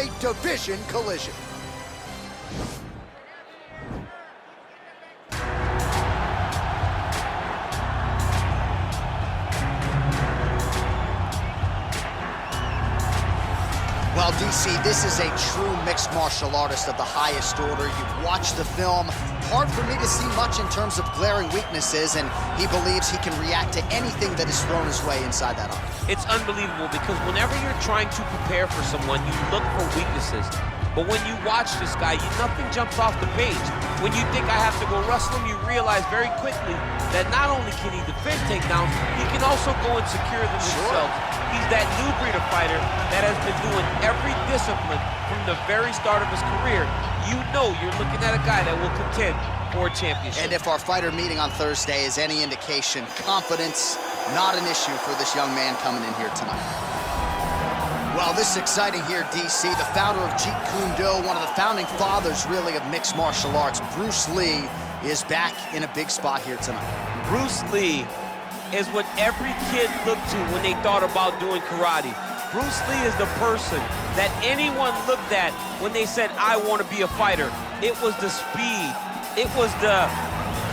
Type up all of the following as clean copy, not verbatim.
heavyweight division collision. Well, DC, this is a true mixed martial artist of the highest order. You've watched the film. Hard for me to see much in terms of glaring weaknesses, and he believes he can react to anything that is thrown his way inside that arm. It's unbelievable because whenever you're trying to prepare for someone, you look for weaknesses. But when you watch this guy, nothing jumps off the page. When you think I have to go wrestle him, you realize very quickly that not only can he defend takedowns, he can also go and secure them himself. He's that new breed of fighter that has been doing every discipline from the very start of his career. You know you're looking at a guy that will contend for a championship. And if our fighter meeting on Thursday is any indication, confidence, not an issue for this young man coming in here tonight. Well, this is exciting here, DC. The founder of Jeet Kune Do, one of the founding fathers, really, of mixed martial arts, Bruce Lee, is back in a big spot here tonight. Bruce Lee is what every kid looked to when they thought about doing karate. Bruce Lee is the person that anyone looked at when they said, I want to be a fighter. It was the speed, it was the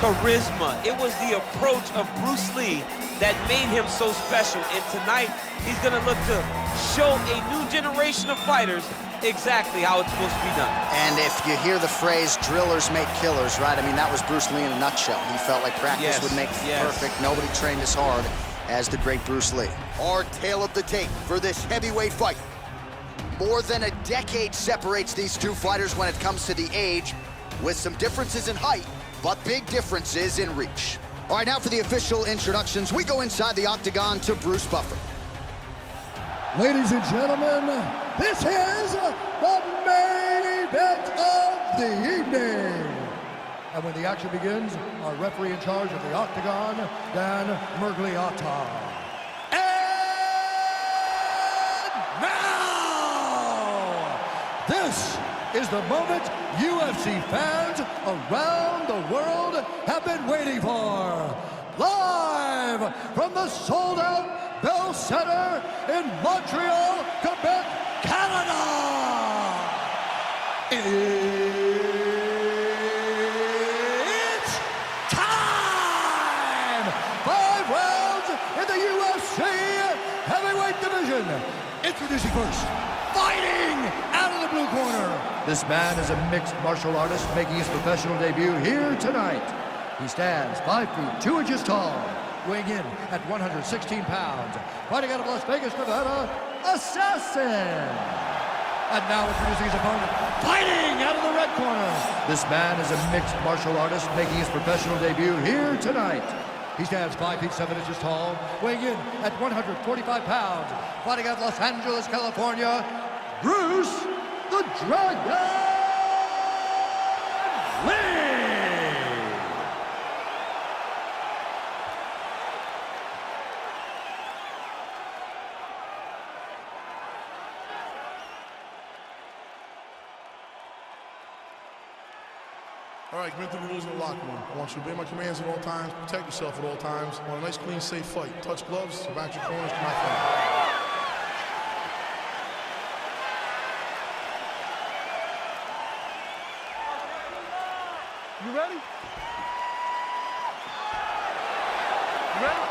charisma, it was the approach of Bruce Lee that made him so special. And tonight, he's gonna look to show a new generation of fighters exactly how it's supposed to be done. And if you hear the phrase, drillers make killers, right? I mean, that was Bruce Lee in a nutshell. He felt like practice would make perfect. Nobody trained as hard as the great Bruce Lee. Our tale of the tape for this heavyweight fight. More than a decade separates these two fighters when it comes to the age, with some differences in height, but big differences in reach. All right, now for the official introductions, we go inside the octagon to Bruce Buffer. Ladies and gentlemen, this is the main event of the evening. And when the action begins, our referee in charge of the octagon, Dan Mergliata. And now, this is the moment UFC fans around the world have been waiting for. Live from the sold-out Bell Center in Montreal, Quebec, Canada. It's time! 5 rounds in the UFC heavyweight division. Introducing first, fighting out of the blue corner. This man is a mixed martial artist making his professional debut here tonight. He stands 5 feet 2 inches tall, weighing in at 116 pounds. Fighting out of Las Vegas, Nevada, Assassin. And now introducing his opponent, fighting out of the red corner. This man is a mixed martial artist making his professional debut here tonight. He stands 5 feet 7 inches tall, weighing in at 145 pounds. Fighting out of Los Angeles, California, Bruce the Dragon Lee. All right, commit to the rules of the locker room. I want you to obey my commands at all times, protect yourself at all times. I want a nice, clean, safe fight. Touch gloves, back your corners, come out front. You ready? You ready?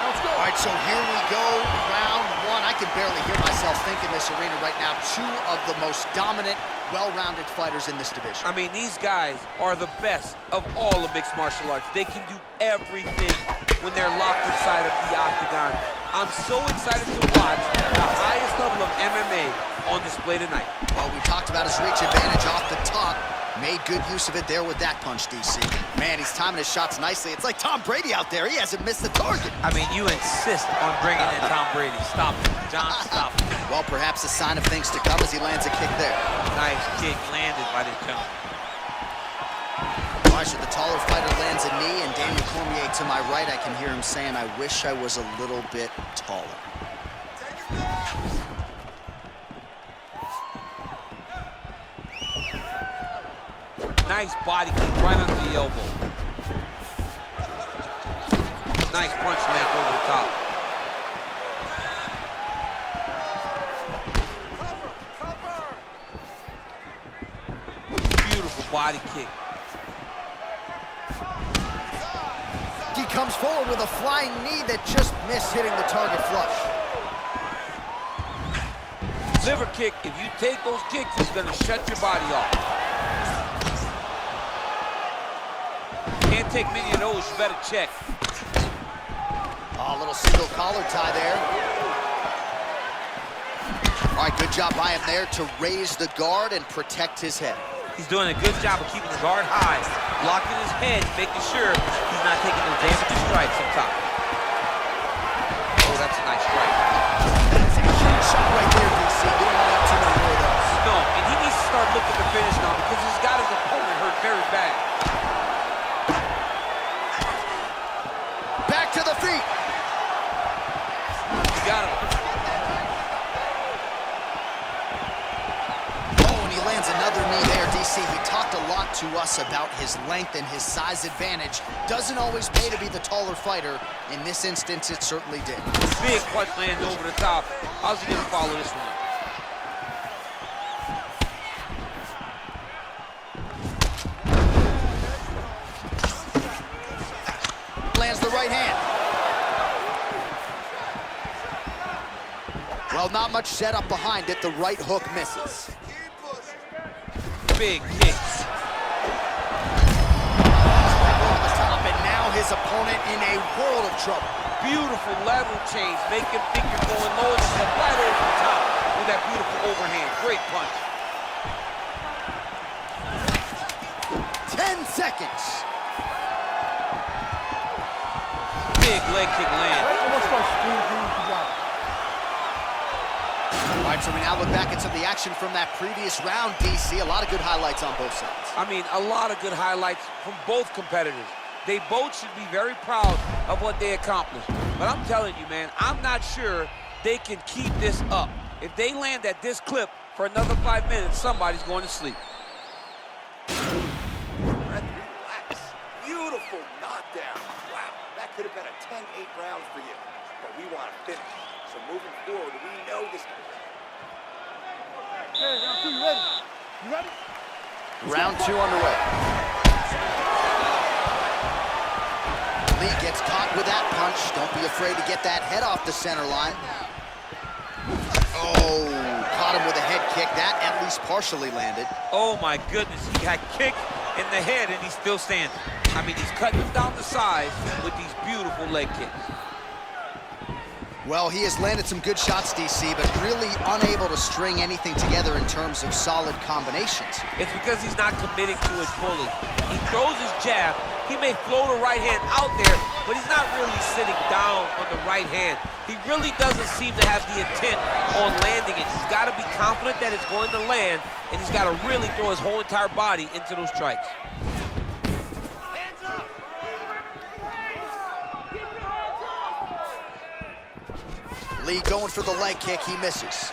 Let's go. All right, so here we go, round one. I can barely hear myself think in this arena right now. Two of the most dominant, well-rounded fighters in this division. I mean, these guys are the best of all of mixed martial arts. They can do everything when they're locked inside of the octagon. I'm so excited to watch the highest level of MMA on display tonight. Well, we talked about his reach advantage off the top. Made good use of it there with that punch, DC. Man, he's timing his shots nicely. It's like Tom Brady out there. He hasn't missed the target. I mean, you insist on bringing in Tom Brady. Stop it, John, stop it. Well, perhaps a sign of things to come as he lands a kick there. Nice kick landed by this gentleman. All right, so the taller fighter lands a knee, and Daniel Cormier to my right, I can hear him saying, I wish I was a little bit taller. Nice body kick right under the elbow. Nice punch land over the top. Beautiful body kick. He comes forward with a flying knee that just missed hitting the target flush. Liver kick, if you take those kicks, it's gonna shut your body off. Can't take many of those, you better check. Oh, a little single collar tie there. All right, good job by him there to raise the guard and protect his head. He's doing a good job of keeping the guard high, blocking his head, making sure he's not taking those damaging strikes up top. Oh, that's a nice strike. That's a huge shot right there, DC. You don't want to have too many more of those. No, and he needs to start looking to finish now because he's got his opponent hurt very bad. Back to the feet. He got him. Lands another knee there, DC. He talked a lot to us about his length and his size advantage. Doesn't always pay to be the taller fighter. In this instance, it certainly did. Big punch lands over the top. How's he gonna follow this one? Lands the right hand. Well, not much setup behind it. The right hook misses. Big kicks. Over the top, and now his opponent in a world of trouble. Beautiful lateral change. Make him think you're going low and step right over the top with that beautiful overhand. Great punch. 10 seconds. Big leg kick land. All right, so we now look back at some of the action from that previous round, DC. A lot of good highlights on both sides. I mean, a lot of good highlights from both competitors. They both should be very proud of what they accomplished. But I'm telling you, man, I'm not sure they can keep this up. If they land at this clip for another 5 minutes, somebody's going to sleep. Relax. Beautiful knockdown. Wow, that could have been a 10-8 round for you. But we want to finish. So moving forward, we know this. Okay, round two, you ready? You ready? Round two underway. Lee gets caught with that punch. Don't be afraid to get that head off the center line. Oh, caught him with a head kick. That at least partially landed. Oh my goodness, he got kicked in the head and he's still standing. I mean, he's cutting him down the sides with these beautiful leg kicks. Well, he has landed some good shots, DC, but really unable to string anything together in terms of solid combinations. It's because he's not committing to his bully. He throws his jab. He may float a right hand out there, but he's not really sitting down on the right hand. He really doesn't seem to have the intent on landing it. He's got to be confident that it's going to land, and he's got to really throw his whole entire body into those strikes. Lee going for the leg kick, he misses.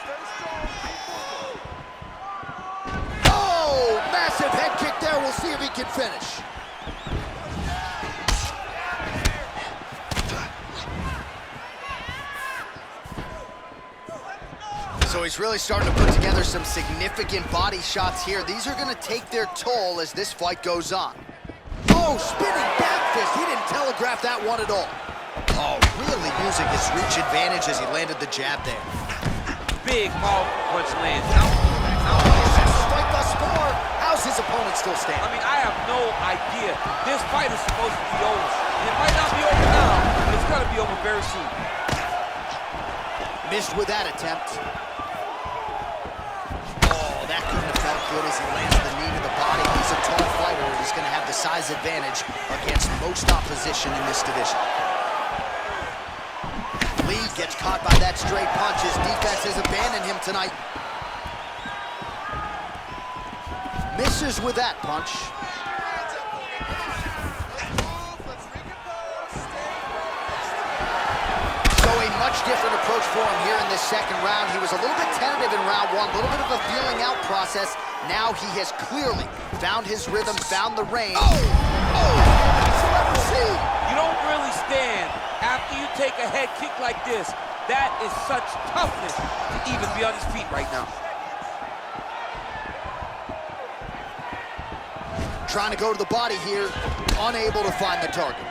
Oh, massive head kick there. We'll see if he can finish. So he's really starting to put together some significant body shots here. These are going to take their toll as this fight goes on. Oh, spinning back fist. He didn't telegraph that one at all. Oh, really using his reach advantage as he landed the jab there. Big powerful punch lands. Fight thus far. How's his opponent still standing? I mean, I have no idea. This fight is supposed to be over. And it might not be over now, but it's going to be over very soon. Missed with that attempt. Oh, that couldn't have felt good as he lands the knee to the body. He's a tall fighter. He's going to have the size advantage against most opposition in this division. Lee gets caught by that straight punch. His defense has abandoned him tonight. Misses with that punch. So a much different approach for him here in this second round. He was a little bit tentative in round one, a little bit of a feeling out process. Now he has clearly found his rhythm, found the range. Oh! You'll ever see. You don't really stand can you take a head kick like this? That is such toughness to even be on his feet right now. Trying to go to the body here, unable to find the target.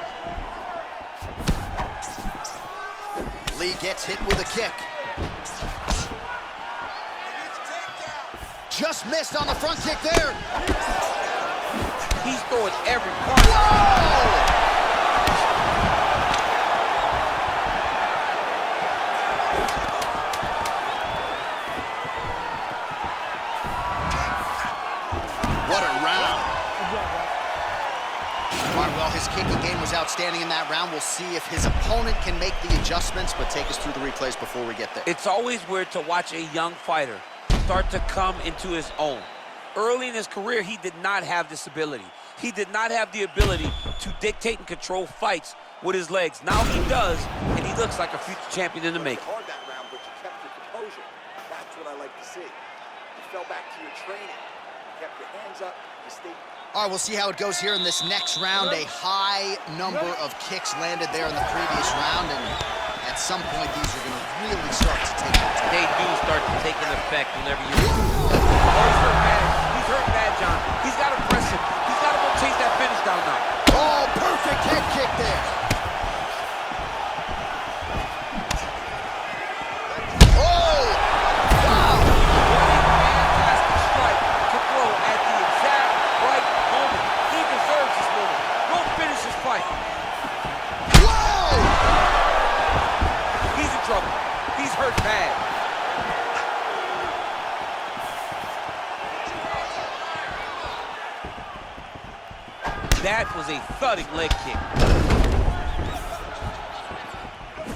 Lee gets hit with a kick. Just missed on the front kick there. He's throwing every part. Whoa! What a round. All right, well, his kicking game was outstanding in that round. We'll see if his opponent can make the adjustments, but take us through the replays before we get there. It's always weird to watch a young fighter start to come into his own. Early in his career, he did not have this ability. He did not have the ability to dictate and control fights with his legs. Now he does, and he looks like a future champion in the making. Hard that round, but you kept your composure. That's what I like to see. You fell back to your training. You kept your hands up. You stayed. All right, we'll see how it goes here in this next round. A high number of kicks landed there in the previous round, and at some point, these are going to really start to take their toll. They do start to take an effect whenever you... Oh, he's hurt bad. He's hurt bad, John. He's got to press it. He's got to go chase that finish down now. Oh, perfect head kick there. Oh, wow. What a fantastic strike to throw at the exact right moment. He deserves this moment. Go finish his fight. Whoa! He's in trouble. He's hurt bad. That was a thudding leg kick.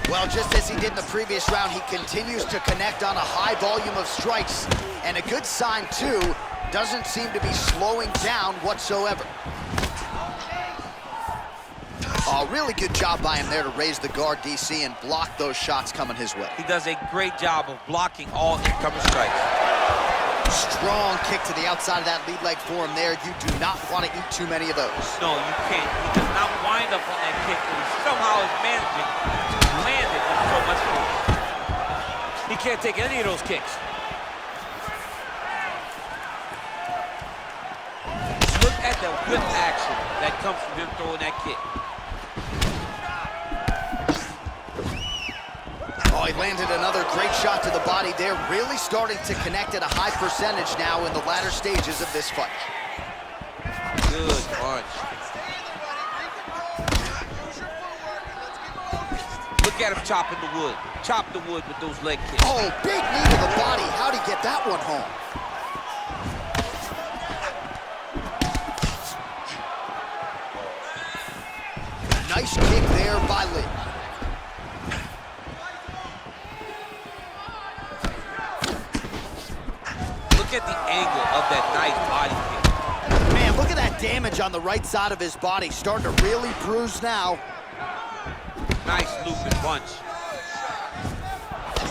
Well, just as he did in the previous round, he continues to connect on a high volume of strikes. And a good sign, too, doesn't seem to be slowing down whatsoever. Oh, really good job by him there to raise the guard, DC, and block those shots coming his way. He does a great job of blocking all incoming strikes. Strong kick to the outside of that lead leg for him there. You do not want to eat too many of those. No, you can't. He does not wind up on that kick, but he somehow is managing to land it with so much force. He can't take any of those kicks. Look at the whip action that comes from him throwing that kick. Oh, he landed another great shot to the body there, really starting to connect at a high percentage now in the latter stages of this fight. Good punch. Look at him chopping the wood. Chop the wood with those leg kicks. Oh, big knee to the body. How'd he get that one home? Nice kick there by Lee. Look at the angle of that nice body kick. Man, look at that damage on the right side of his body. Starting to really bruise now. Nice looping punch.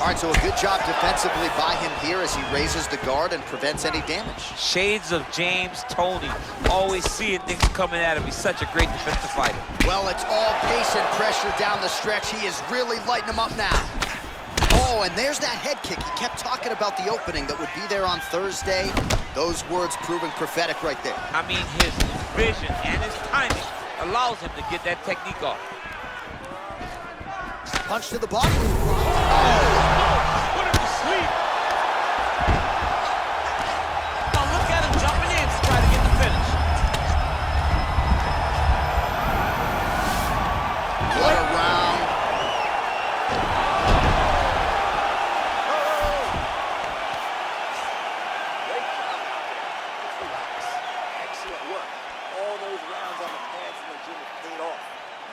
All right, so a good job defensively by him here as he raises the guard and prevents any damage. Shades of James Toney. Always seeing things coming at him. He's such a great defensive fighter. Well, it's all pace and pressure down the stretch. He is really lighting him up now. Oh, and there's that head kick. He kept talking about the opening that would be there on Thursday. Those words proving prophetic right there. I mean, his vision and his timing allows him to get that technique off. Punch to the body. Put him to sleep. Now look at him jumping in to try to get the finish. What a round. Great job out there. Just relax. Excellent work. All those rounds on the pads in the gym have paid off.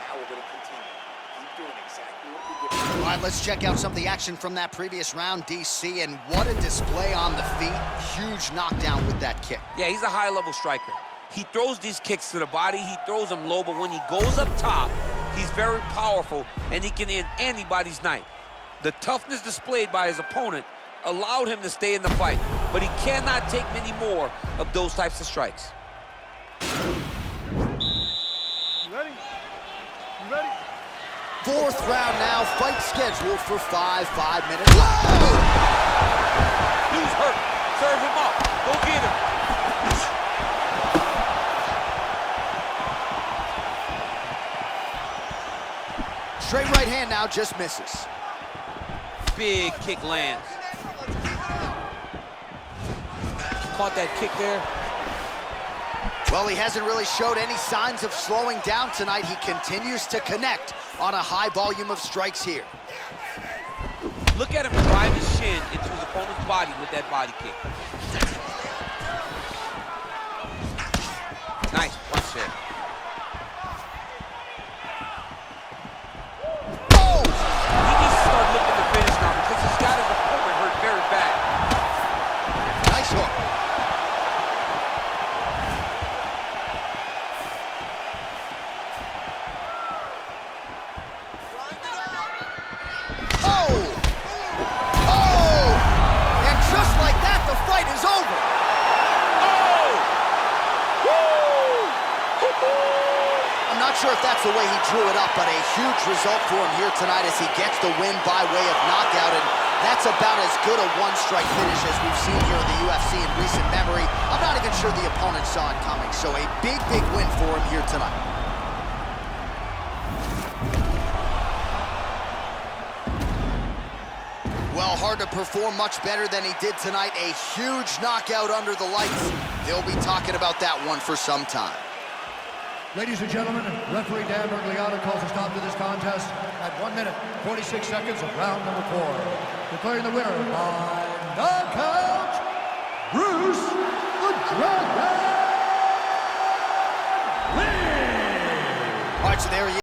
Now we're going to continue. Keep doing exactly what we did. All right, let's check out some of the action from that previous round, DC, and what a display on the feet. Huge knockdown with that kick. Yeah, he's a high-level striker. He throws these kicks to the body, he throws them low, but when he goes up top, he's very powerful, and he can end anybody's night. The toughness displayed by his opponent allowed him to stay in the fight, but he cannot take many more of those types of strikes. You ready? You ready? Fourth round now, fight scheduled for 5 minutes. Dude's hurt. Serve him up. Go get him. Straight right hand now, just misses. Big kick lands. Caught that kick there. Well, he hasn't really showed any signs of slowing down tonight. He continues to connect on a high volume of strikes here. Look at him drive his shin into his opponent's body with that body kick. Nice punch there. Oh! He needs to start looking to finish now because he's got his opponent hurt very bad. Nice hook. Not sure if that's the way he drew it up, but a huge result for him here tonight as he gets the win by way of knockout, and that's about as good a one-strike finish as we've seen here in the UFC in recent memory. I'm not even sure the opponent saw it coming, so a big win for him here tonight. Well, hard to perform much better than he did tonight. A huge knockout under the lights. They'll be talking about that one for some time. Ladies and gentlemen, referee Dan Bergliano calls a stop to this contest at 1 minute, 46 seconds of round number 4. Declaring the winner by knockout, Bruce the Dragon Lee! All right, so there he is.